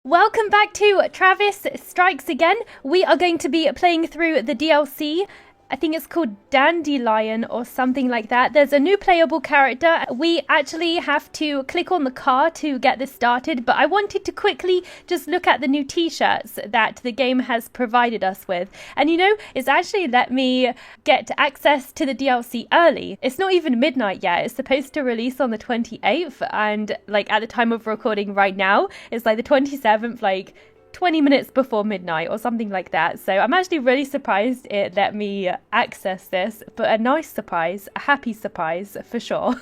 Welcome back to Travis Strikes Again. We are going to be playing through the DLC. I think it's called Dandelion or something like that. There's a new playable character. We actually have to click on the car to get this started, but I wanted to quickly just look at the new t-shirts that the game has provided us with. And it's actually let me get access to the DLC early. It's not even midnight yet. It's supposed to release on the 28th, and at the time of recording right now, it's the 27th, 20 minutes before midnight or something like that. So I'm actually really surprised it let me access this, but a nice surprise, a happy surprise for sure.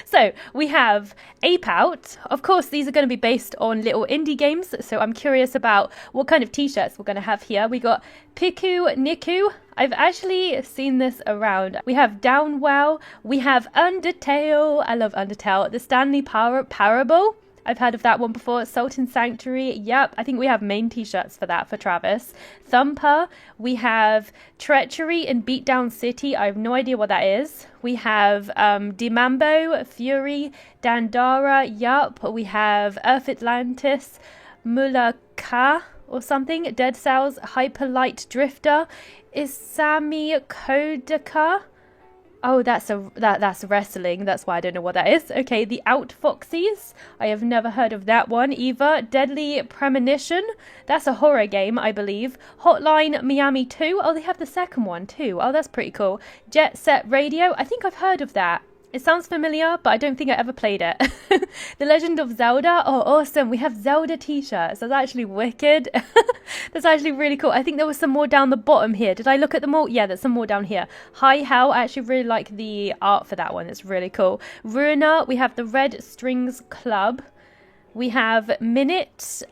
So we have Ape Out. Of course, these are going to be based on little indie games, so I'm curious about what kind of t-shirts we're going to have here. We got Piku Niku. I've actually seen this around. We have Downwell. We have Undertale. I love Undertale. The Stanley Parable. I've heard of that one before. Sultan Sanctuary. Yep, I think we have main t-shirts for that for Travis. Thumper. We have Treachery in Beatdown City. I have no idea what that is. We have Dimambo, Fury, Dandara. Yup. We have Earth Atlantis, Mulaka or something. Dead Cells, Hyperlight Drifter. Isami Kodaka. Oh, that's wrestling. That's why I don't know what that is. Okay, the Outfoxies. I have never heard of that one either. Deadly Premonition. That's a horror game, I believe. Hotline Miami 2. Oh, they have the second one too. Oh, that's pretty cool. Jet Set Radio. I think I've heard of that. It sounds familiar, but I don't think I ever played it. The Legend of Zelda. Oh, awesome. We have Zelda t-shirts. That's actually wicked. That's actually really cool. I think there was some more down the bottom here. Did I look at them all? Yeah, there's some more down here. Hi Hell. I actually really like the art for that one. It's really cool. Ruiner. We have the Red Strings Club. We have Minute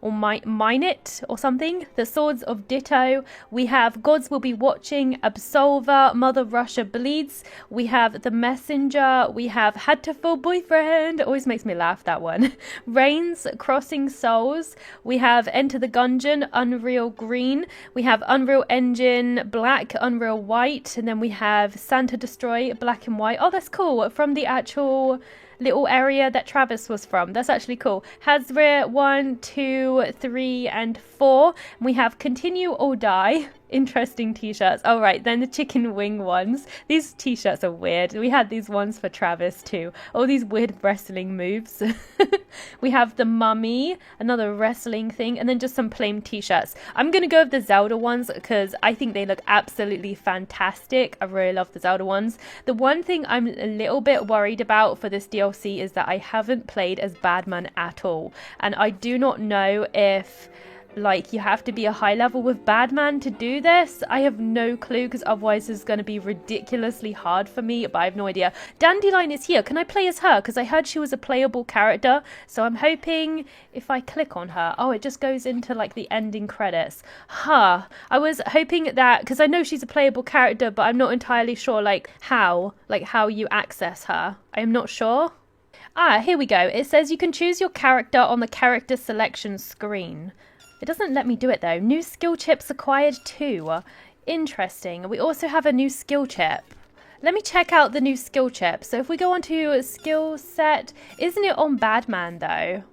or Minute or something. The Swords of Ditto. We have Gods Will Be Watching, Absolver, Mother Russia Bleeds. We have The Messenger. We have Had to Full Boyfriend. Always makes me laugh, that one. Reigns, Crossing Souls. We have Enter the Gungeon, Unreal Green. We have Unreal Engine Black, Unreal White. And then we have Santa Destroy, Black and White. Oh, that's cool. From the actual little area that Travis was from. That's actually cool. Hazre 1, 2, 3, and 4. We have Continue or Die. Interesting t-shirts. All right, then the chicken wing ones. These t-shirts are weird. We had these ones for Travis too. All these weird wrestling moves. We have the Mummy, another wrestling thing, and then just some plain t-shirts. I'm gonna go with the Zelda ones because I think they look absolutely fantastic. I really love the Zelda ones. The one thing I'm a little bit worried about for this DLC is that I haven't played as Badman at all, and I do not know if you have to be a high level with Badman to do this. I have no clue, because otherwise it's going to be ridiculously hard for me, but I have no idea. Dandelion is here. Can I play as her? Because I heard she was a playable character, so I'm hoping if I click on her, oh, it just goes into the ending credits. I was hoping that, because I know she's a playable character, but I'm not entirely sure how you access her. I am not sure. Here we go. It says you can choose your character on the character selection screen. It doesn't let me do it though. New skill chips acquired too. Interesting. We also have a new skill chip. Let me check out the new skill chip. So if we go onto skill set, isn't it on Badman though?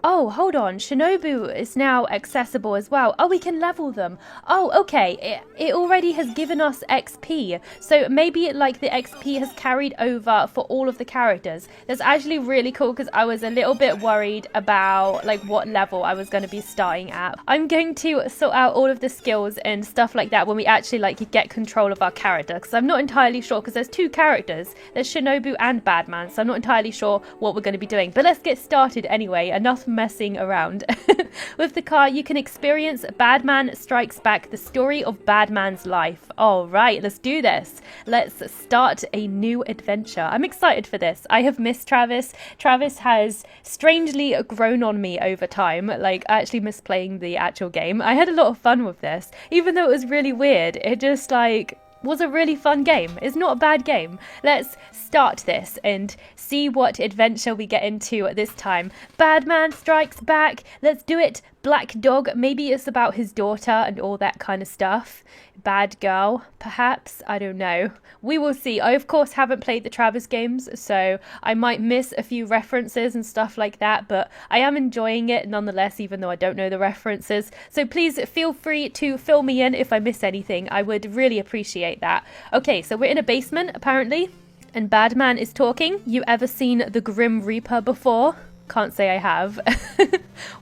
Oh, hold on. Shinobu is now accessible as well. Oh, we can level them. Oh, okay. It already has given us XP. So maybe the XP has carried over for all of the characters. That's actually really cool, because I was a little bit worried about what level I was going to be starting at. I'm going to sort out all of the skills and stuff like that when we actually get control of our character, because I'm not entirely sure, because there's two characters. There's Shinobu and Badman, so I'm not entirely sure what we're going to be doing. But let's get started anyway. Enough messing around. With the car, you can experience Badman Strikes Back, the story of Badman's life. All right, let's do this. Let's start a new adventure. I'm excited for this. I have missed Travis. Travis has strangely grown on me over time. I actually miss playing the actual game. I had a lot of fun with this, even though it was really weird. It just was a really fun game. It's not a bad game. Let's start this and see what adventure we get into this time. Badman strikes back. Let's do it. Black dog. Maybe it's about his daughter and all that kind of stuff. Bad girl, perhaps. I don't know. We will see. I, of course, haven't played the Travis games, so I might miss a few references and stuff like that, but I am enjoying it nonetheless, even though I don't know the references. So please feel free to fill me in if I miss anything. I would really appreciate that. Okay, so we're in a basement, apparently, and Badman is talking. You ever seen the Grim Reaper before? Can't say I have.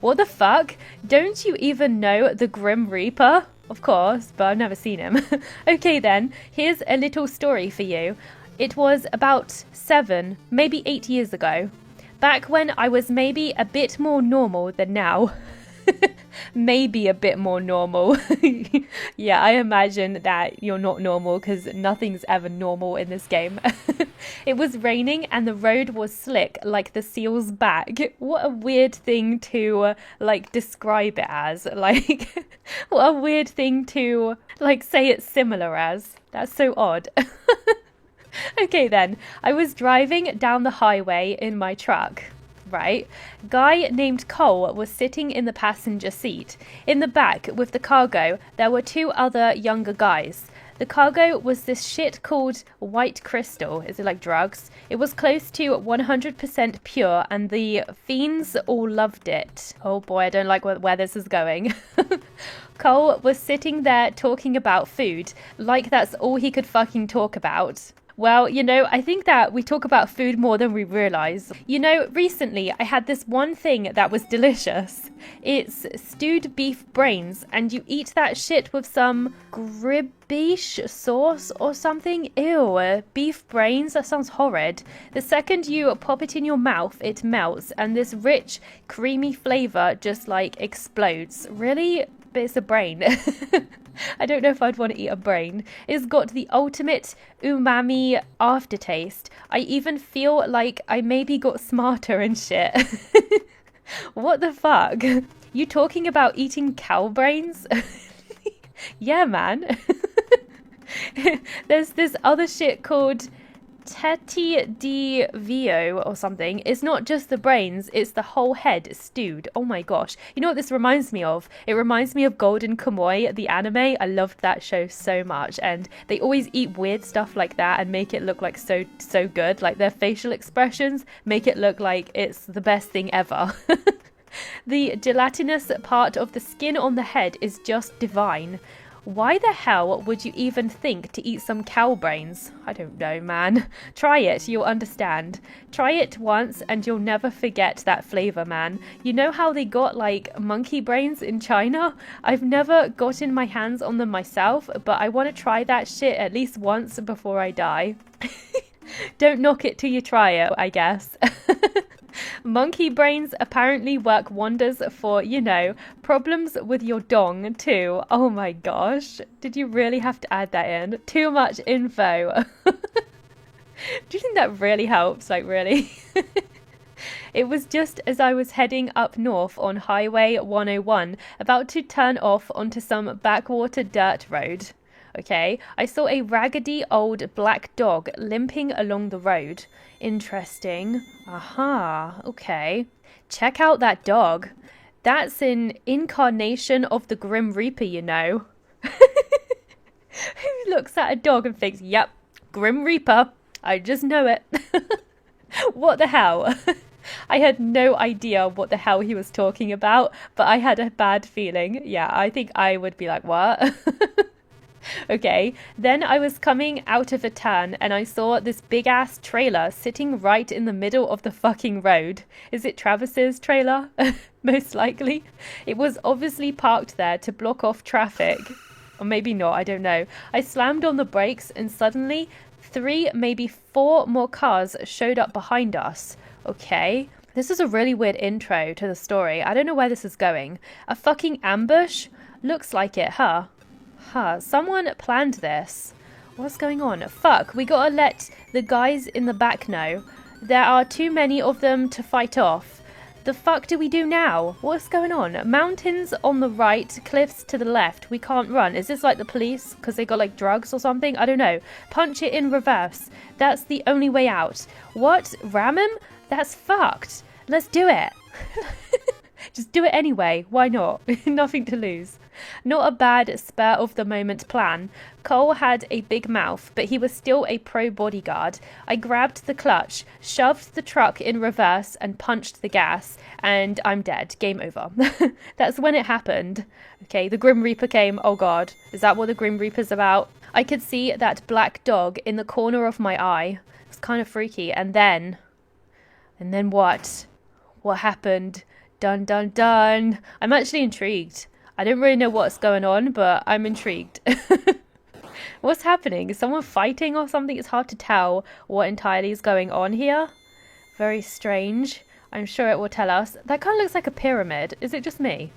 What the fuck? Don't you even know the Grim Reaper? Of course, but I've never seen him. Okay then, here's a little story for you. It was about 7, maybe 8 years ago. Back when I was maybe a bit more normal than now. Maybe a bit more normal. Yeah, I imagine that you're not normal because nothing's ever normal in this game. It was raining and the road was slick like the seal's back. What a weird thing to like describe it as. Like, what a weird thing to like say it's similar as. That's so odd. Okay then, I was driving down the highway in my truck. Right, guy named Cole was sitting in the passenger seat. In the back with the cargo, there were 2 other younger guys. The cargo was this shit called white crystal. Is it like drugs? It was close to 100% pure and the fiends all loved it. Oh boy, I don't like where this is going. Cole was sitting there talking about food, like that's all he could fucking talk about. Well, you know, I think that we talk about food more than we realise. You know, recently I had this one thing that was delicious. It's stewed beef brains, and you eat that shit with some gribiche sauce or something. Ew, beef brains, that sounds horrid. The second you pop it in your mouth, it melts, and this rich, creamy flavour just like explodes. Really? But it's a brain. I don't know if I'd want to eat a brain. It's got the ultimate umami aftertaste. I even feel like I maybe got smarter and shit. What the fuck? You talking about eating cow brains? Yeah, man. There's this other shit called Tete di Vio or something. It's not just the brains, it's the whole head stewed. Oh my gosh. You know what this reminds me of? It reminds me of Golden Kamuy, the anime. I loved that show so much, and they always eat weird stuff like that and make it look like so good. Like their facial expressions make it look like it's the best thing ever. The gelatinous part of the skin on the head is just divine. Why the hell would you even think to eat some cow brains? I don't know, man. Try it, you'll understand. Try it once and you'll never forget that flavour, man. You know how they got like monkey brains in China? I've never gotten my hands on them myself, but I want to try that shit at least once before I die. Don't knock it till you try it, I guess. Monkey brains apparently work wonders for, you know, problems with your dong too. Oh my gosh. Did you really have to add that in? Too much info. Do you think that really helps? Like, really? It was just as I was heading up north on Highway 101, about to turn off onto some backwater dirt road. Okay, I saw a raggedy old black dog limping along the road. Interesting. Aha, okay. Check out that dog. That's an incarnation of the Grim Reaper, you know. Who looks at a dog and thinks, yep, Grim Reaper. I just know it. What the hell? I had no idea what the hell he was talking about, but I had a bad feeling. Yeah, I think I would be like, what? Okay, then I was coming out of a turn and I saw this big ass trailer sitting right in the middle of the fucking road. Is it Travis's trailer? Most likely. It was obviously parked there to block off traffic. Or maybe not, I don't know. I slammed on the brakes and suddenly 3, maybe 4 more cars showed up behind us. Okay, this is a really weird intro to the story. I don't know where this is going. A fucking ambush? Looks like it, huh? Someone planned this. What's going on? Fuck, we gotta let the guys in the back know. There are too many of them to fight off. The fuck do we do now? What's going on? Mountains on the right, cliffs to the left. We can't run. Is this like the police because they got like drugs or something? I don't know. Punch it in reverse. That's the only way out. What? Ram him? That's fucked. Let's do it. Just do it anyway. Why not? Nothing to lose. Not a bad spur of the moment plan. Cole had a big mouth, but he was still a pro bodyguard. I grabbed the clutch, shoved the truck in reverse and punched the gas, and I'm dead. Game over. That's when it happened. Okay, the Grim Reaper came. Oh god, is that what the Grim Reaper's about? I could see that black dog in the corner of my eye. It's kind of freaky. And then what? What happened? Dun dun dun. I'm actually intrigued. I don't really know what's going on, but I'm intrigued. What's happening? Is someone fighting or something? It's hard to tell what entirely is going on here. Very strange. I'm sure it will tell us. That kind of looks like a pyramid. Is it just me?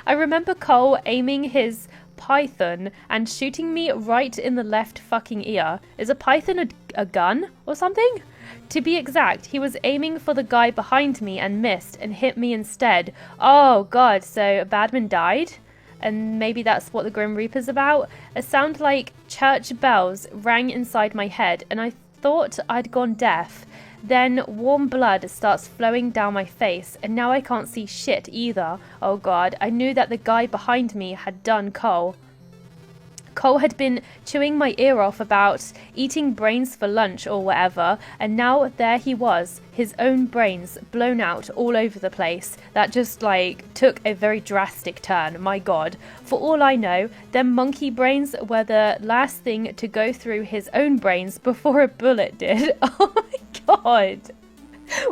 I remember Cole aiming his python and shooting me right in the left fucking ear. Is a python a gun or something? To be exact, he was aiming for the guy behind me and missed and hit me instead. Oh god, so Badman died? And maybe that's what the Grim Reaper's about? A sound like church bells rang inside my head and I thought I'd gone deaf. Then warm blood starts flowing down my face and now I can't see shit either. Oh god, I knew that the guy behind me had done Cole. Cole had been chewing my ear off about eating brains for lunch or whatever, and now there he was, his own brains blown out all over the place. That just like took a very drastic turn, my god. For all I know, them monkey brains were the last thing to go through his own brains before a bullet did. Oh my god.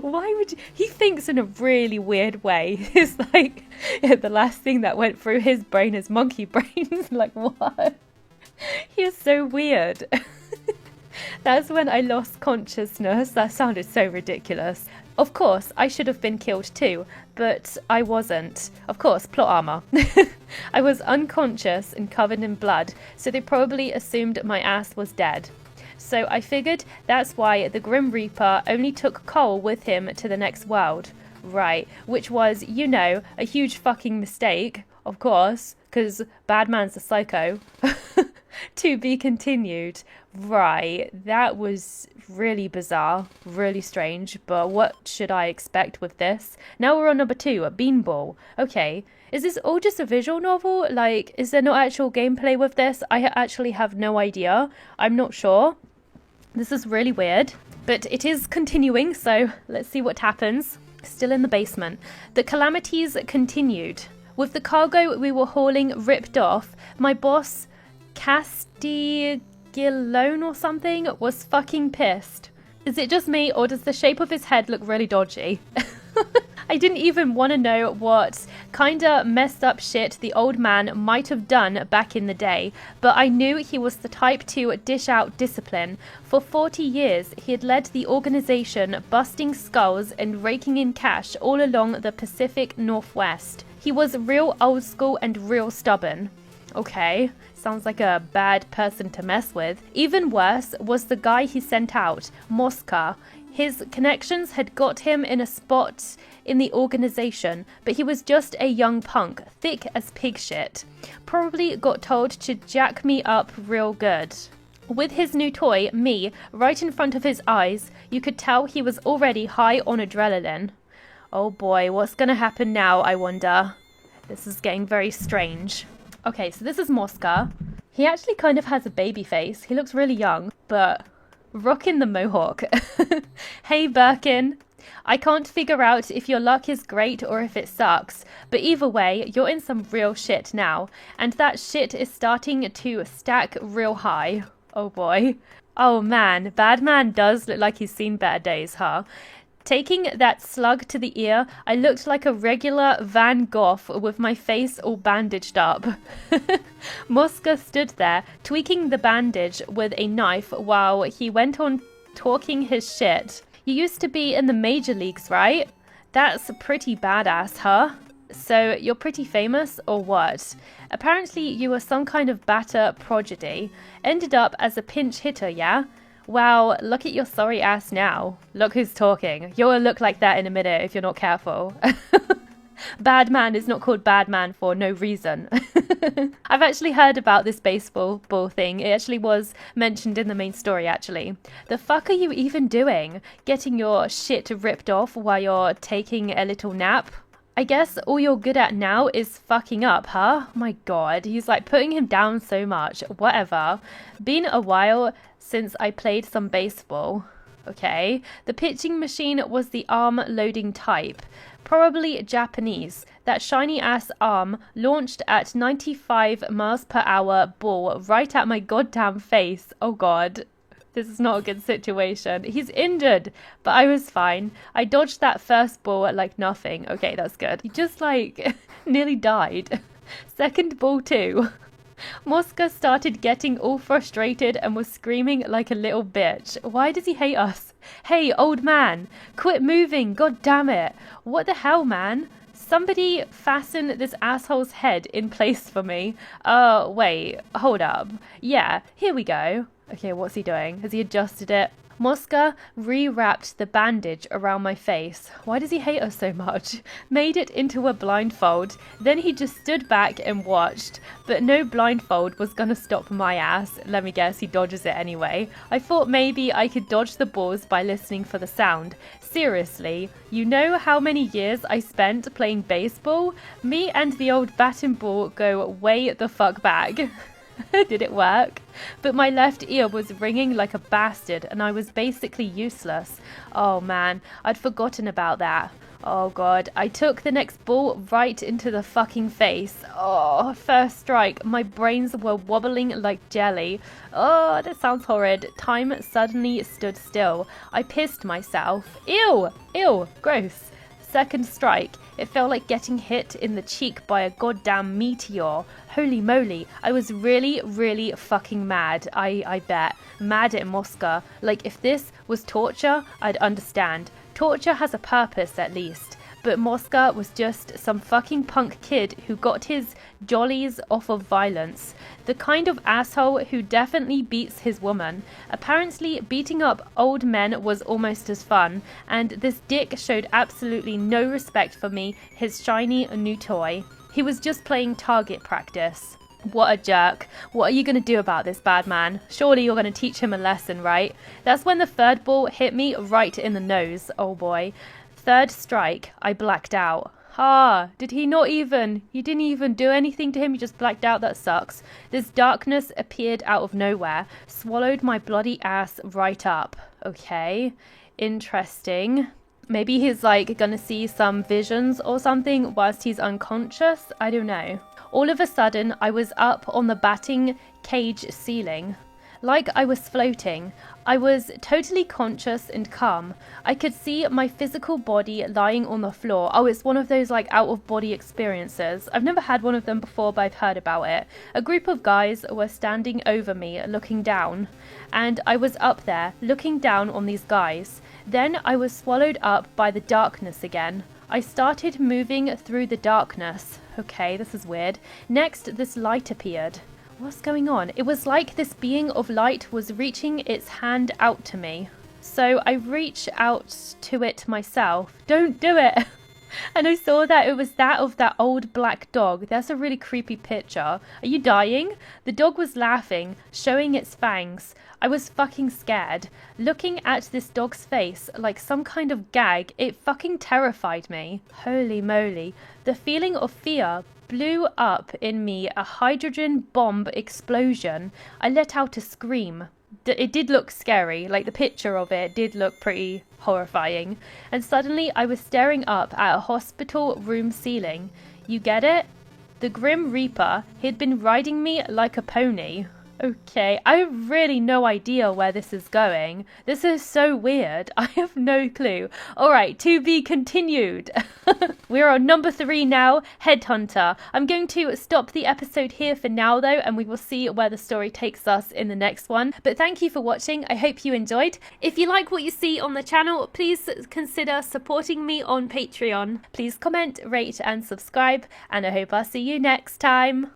Why would you? He thinks in a really weird way. It's like the last thing that went through his brain is monkey brains. Like what? He is so weird. That's when I lost consciousness. That sounded so ridiculous. Of course, I should have been killed too, but I wasn't. Of course, plot armor. I was unconscious and covered in blood, so they probably assumed my ass was dead. So I figured that's why the Grim Reaper only took Cole with him to the next world. Right, which was, you know, a huge fucking mistake, of course, because Badman's a psycho. To be continued. Right, that was really bizarre, really strange, but what should I expect with this? Now we're on number 2, a beanball. Okay, is this all just a visual novel? Like, is there no actual gameplay with this? I actually have no idea. I'm not sure. This is really weird, but it is continuing, so let's see what happens. Still in the basement. The calamities continued. With the cargo we were hauling ripped off, my boss, Castiglione or something, was fucking pissed. Is it just me, or does the shape of his head look really dodgy? I didn't even want to know what kinda messed up shit the old man might have done back in the day, but I knew he was the type to dish out discipline. For 40 years, he had led the organization, busting skulls and raking in cash all along the Pacific Northwest. He was real old school and real stubborn. Okay, sounds like a bad person to mess with. Even worse was the guy he sent out, Mosca. His connections had got him in a spot in the organization, but he was just a young punk, thick as pig shit. Probably got told to jack me up real good. With his new toy, me, right in front of his eyes, you could tell he was already high on adrenaline. Oh boy, what's gonna happen now, I wonder? This is getting very strange. Okay, so this is Mosca. He actually kind of has a baby face. He looks really young, but rocking the mohawk. Hey Birkin. I can't figure out if your luck is great or if it sucks, but either way, you're in some real shit now, and that shit is starting to stack real high. Oh boy. Oh man, Badman does look like he's seen better days, huh? Taking that slug to the ear, I looked like a regular Van Gogh with my face all bandaged up. Mosca stood there, tweaking the bandage with a knife while he went on talking his shit. You used to be in the major leagues, right? That's pretty badass, huh? So you're pretty famous or what? Apparently you were some kind of batter prodigy. Ended up as a pinch hitter, yeah? Wow, look at your sorry ass now. Look who's talking. You'll look like that in a minute if you're not careful. Badman is not called Badman for no reason. I've actually heard about this baseball ball thing. It actually was mentioned in the main story, actually. The fuck are you even doing? Getting your shit ripped off while you're taking a little nap? I guess all you're good at now is fucking up, huh? My god, he's like putting him down so much. Whatever. Been a while since I played some baseball. Okay. The pitching machine was the arm loading type. Probably Japanese. That shiny ass arm launched at 95 miles per hour ball right at my goddamn face. Oh god. This is not a good situation. He's injured, but I was fine. I dodged that first ball like nothing. Okay, that's good. He just like nearly died. Second ball too. Mosca started getting all frustrated and was screaming like a little bitch. Why does he hate us? Hey, old man, quit moving, god damn it. What the hell, man? Somebody fasten this asshole's head in place for me. Wait, hold up. Yeah, here we go. Okay, what's he doing? Has he adjusted it? Mosca rewrapped the bandage around my face. Why does he hate us so much? Made it into a blindfold. Then he just stood back and watched. But no blindfold was gonna stop my ass. Let me guess, he dodges it anyway. I thought maybe I could dodge the balls by listening for the sound. Seriously, you know how many years I spent playing baseball? Me and the old bat and ball go way the fuck back. Did it work? But my left ear was ringing like a bastard and I was basically useless. Oh man, I'd forgotten about that. Oh god, I took the next ball right into the fucking face. Oh, first strike. My brains were wobbling like jelly. Oh, that sounds horrid. Time suddenly stood still. I pissed myself. Ew! Ew! Gross. Second strike. It felt like getting hit in the cheek by a goddamn meteor. Holy moly. I was really, really fucking mad. I bet. Mad at Mosca. Like, if this was torture, I'd understand. Torture has a purpose, at least. But Mosca was just some fucking punk kid who got his jollies off of violence. The kind of asshole who definitely beats his woman. Apparently, beating up old men was almost as fun, and this dick showed absolutely no respect for me, his shiny new toy. He was just playing target practice. What a jerk. What are you going to do about this, Badman? Surely you're going to teach him a lesson, right? That's when the third ball hit me right in the nose. Oh boy. Third strike, I blacked out. Ah, he didn't even do anything to him, he just blacked out. That sucks. This darkness appeared out of nowhere, swallowed my bloody ass right up. Okay, interesting. Maybe he's like gonna see some visions or something whilst he's unconscious. I don't know. All of a sudden, I was up on the batting cage ceiling. Like I was floating. I was totally conscious and calm. I could see my physical body lying on the floor. Oh, it's one of those like out-of-body experiences. I've never had one of them before, but I've heard about it. A group of guys were standing over me, looking down. And I was up there, looking down on these guys. Then I was swallowed up by the darkness again. I started moving through the darkness. Okay, this is weird. Next, this light appeared. What's going on? It was like this being of light was reaching its hand out to me. So I reached out to it myself. Don't do it! And I saw that it was that of that old black dog. That's a really creepy picture. Are you dying? The dog was laughing, showing its fangs. I was fucking scared. Looking at this dog's face like some kind of gag, it fucking terrified me. Holy moly. The feeling of fear blew up in me, a hydrogen bomb explosion. I let out a scream. It did look scary, like the picture of it did look pretty horrifying. And suddenly I was staring up at a hospital room ceiling. You get it? The Grim Reaper, he'd been riding me like a pony. Okay, I have really no idea where this is going. This is so weird. I have no clue. Alright, to be continued. We're on number 3 now, Headhunter. I'm going to stop the episode here for now though, and we will see where the story takes us in the next one. But thank you for watching. I hope you enjoyed. If you like what you see on the channel, please consider supporting me on Patreon. Please comment, rate and subscribe, and I hope I'll see you next time.